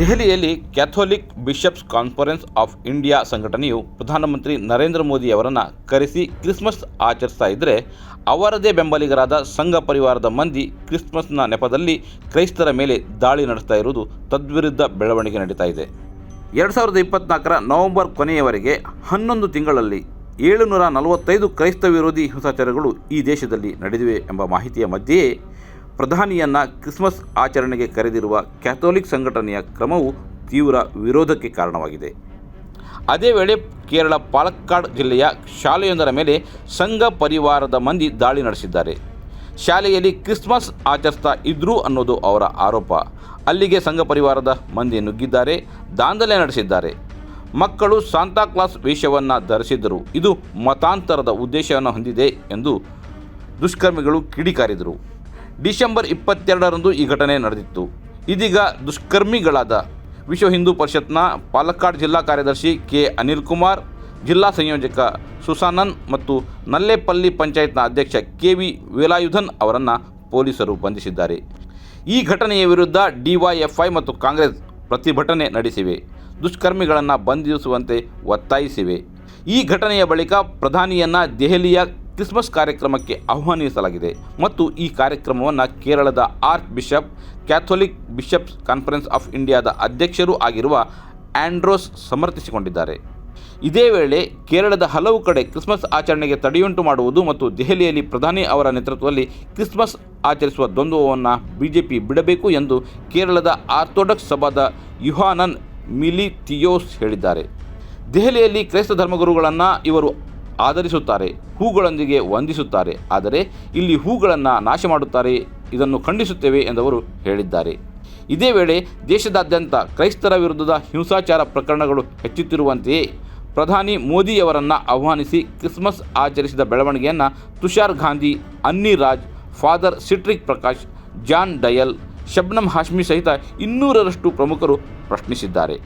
ದೆಹಲಿಯಲ್ಲಿ Catholic bishops conference of India ಸಂಘಟನೆಯು ಪ್ರಧಾನಮಂತ್ರಿ ನರೇಂದ್ರ ಮೋದಿ ಅವರನ್ನು ಕರೆಸಿ ಕ್ರಿಸ್ಮಸ್ ಆಚರಿಸ್ತಾ ಇದ್ದರೆ, ಅವರದೇ ಬೆಂಬಲಿಗರಾದ ಸಂಘ ಪರಿವಾರದ ಮಂದಿ ಕ್ರಿಸ್ಮಸ್ನ ನೆಪದಲ್ಲಿ ಕ್ರೈಸ್ತರ ಮೇಲೆ ದಾಳಿ ನಡೆಸ್ತಾ ಇರುವುದು ತದ್ವಿರುದ್ಧ ಬೆಳವಣಿಗೆ ನಡೀತಾ ಇದೆ. 2024 ನವೆಂಬರ್ ಕೊನೆಯವರೆಗೆ 11 ತಿಂಗಳಲ್ಲಿ 745 ಕ್ರೈಸ್ತ ವಿರೋಧಿ ಹಿಂಸಾಚಾರಗಳು ಈ ದೇಶದಲ್ಲಿ ನಡೆದಿವೆ ಎಂಬ ಮಾಹಿತಿಯ ಮಧ್ಯೆಯೇ ಪ್ರಧಾನಿಯನ್ನು ಕ್ರಿಸ್ಮಸ್ ಆಚರಣೆಗೆ ಕರೆದಿರುವ ಕ್ಯಾಥೋಲಿಕ್ ಸಂಘಟನೆಯ ಕ್ರಮವು ತೀವ್ರ ವಿರೋಧಕ್ಕೆ ಕಾರಣವಾಗಿದೆ. ಅದೇ ವೇಳೆ ಕೇರಳ ಪಾಲಕ್ಕಾಡ್ ಜಿಲ್ಲೆಯ ಶಾಲೆಯೊಂದರ ಮೇಲೆ ಸಂಘ ಪರಿವಾರದ ಮಂದಿ ದಾಳಿ ನಡೆಸಿದ್ದಾರೆ. ಶಾಲೆಯಲ್ಲಿ ಕ್ರಿಸ್ಮಸ್ ಆಚರಿಸ್ತಾ ಇದ್ರು ಅನ್ನೋದು ಅವರ ಆರೋಪ. ಅಲ್ಲಿಗೆ ಸಂಘ ಪರಿವಾರದ ಮಂದಿ ನುಗ್ಗಿದ್ದಾರೆ, ದಾಂಧಲೆ ನಡೆಸಿದ್ದಾರೆ. ಮಕ್ಕಳು ಸಾಂತಾಕ್ಲಾಸ್ ವೇಷವನ್ನು ಧರಿಸಿದ್ದರು. ಇದು ಮತಾಂತರದ ಉದ್ದೇಶವನ್ನು ಹೊಂದಿದೆ ಎಂದು ದುಷ್ಕರ್ಮಿಗಳು ಕಿಡಿಕಾರಿದರು. ಡಿಸೆಂಬರ್ 22ರಂದು ಈ ಘಟನೆ ನಡೆದಿತ್ತು. ಇದೀಗ ದುಷ್ಕರ್ಮಿಗಳಾದ ವಿಶ್ವ ಹಿಂದೂ ಪರಿಷತ್ನ ಪಾಲಕ್ಕಾಡ್ ಜಿಲ್ಲಾ ಕಾರ್ಯದರ್ಶಿ ಕೆ ಅನಿಲ್ ಕುಮಾರ್, ಜಿಲ್ಲಾ ಸಂಯೋಜಕ ಸುಸಾನನ್ ಮತ್ತು ನಲ್ಲೇಪಲ್ಲಿ ಪಂಚಾಯತ್ನ ಅಧ್ಯಕ್ಷ ಕೆ.ವಿ. ವೇಲಾಯುಧನ್ ಅವರನ್ನು ಪೊಲೀಸರು ಬಂಧಿಸಿದ್ದಾರೆ. ಈ ಘಟನೆಯ ವಿರುದ್ಧ ಡಿವೈಎಫ್ಐ ಮತ್ತು ಕಾಂಗ್ರೆಸ್ ಪ್ರತಿಭಟನೆ ನಡೆಸಿವೆ. ದುಷ್ಕರ್ಮಿಗಳನ್ನು ಬಂಧಿಸುವಂತೆ ಒತ್ತಾಯಿಸಿವೆ. ಈ ಘಟನೆಯ ಬಳಿಕ ಪ್ರಧಾನಿಯನ್ನು ದೆಹಲಿಯ ಕ್ರಿಸ್ಮಸ್ ಕಾರ್ಯಕ್ರಮಕ್ಕೆ ಆಹ್ವಾನಿಸಲಾಗಿದೆ ಮತ್ತು ಈ ಕಾರ್ಯಕ್ರಮವನ್ನು ಕೇರಳದ arch bishop, Catholic bishops conference of ಇಂಡಿಯಾದ ಅಧ್ಯಕ್ಷರೂ ಆಗಿರುವ ಆಂಡ್ರೋಸ್ ಸಮರ್ಥಿಸಿಕೊಂಡಿದ್ದಾರೆ. ಇದೇ ವೇಳೆ ಕೇರಳದ ಹಲವು ಕಡೆ ಕ್ರಿಸ್ಮಸ್ ಆಚರಣೆಗೆ ತಡೆಯುಂಟು ಮಾಡುವುದು ಮತ್ತು ದೆಹಲಿಯಲ್ಲಿ ಪ್ರಧಾನಿ ಅವರ ನೇತೃತ್ವದಲ್ಲಿ ಕ್ರಿಸ್ಮಸ್ ಆಚರಿಸುವ ದ್ವಂದ್ವವನ್ನು ಬಿಜೆಪಿ ಬಿಡಬೇಕು ಎಂದು ಕೇರಳದ ಆರ್ಥೋಡಾಕ್ಸ್ ಸಭಾದ ಯುಹಾನನ್ ಮಿಲಿಥಿಯೋಸ್ ಹೇಳಿದ್ದಾರೆ. ದೆಹಲಿಯಲ್ಲಿ ಕ್ರೈಸ್ತ ಧರ್ಮಗುರುಗಳನ್ನು ಇವರು ಆದರಿಸುತ್ತಾರೆ, ಹೂಗಳೊಂದಿಗೆ ವಂದಿಸುತ್ತಾರೆ, ಆದರೆ ಇಲ್ಲಿ ಹೂಗಳನ್ನು ನಾಶ ಮಾಡುತ್ತಾರೆ. ಇದನ್ನು ಖಂಡಿಸುತ್ತೇವೆ ಎಂದವರು ಹೇಳಿದ್ದಾರೆ. ಇದೇ ವೇಳೆ ದೇಶದಾದ್ಯಂತ ಕ್ರೈಸ್ತರ ವಿರುದ್ಧದ ಹಿಂಸಾಚಾರ ಪ್ರಕರಣಗಳು ಹೆಚ್ಚುತ್ತಿರುವಂತೆಯೇ ಪ್ರಧಾನಿ ಮೋದಿಯವರನ್ನು ಆಹ್ವಾನಿಸಿ ಕ್ರಿಸ್ಮಸ್ ಆಚರಿಸಿದ ಬೆಳವಣಿಗೆಯನ್ನು Tushar Gandhi, Annie Raj, father Cedric Prakash, John Dayal, Shabnam Hashmi ಸಹಿತ 200ರಷ್ಟು ಪ್ರಮುಖರು ಪ್ರಶ್ನಿಸಿದ್ದಾರೆ.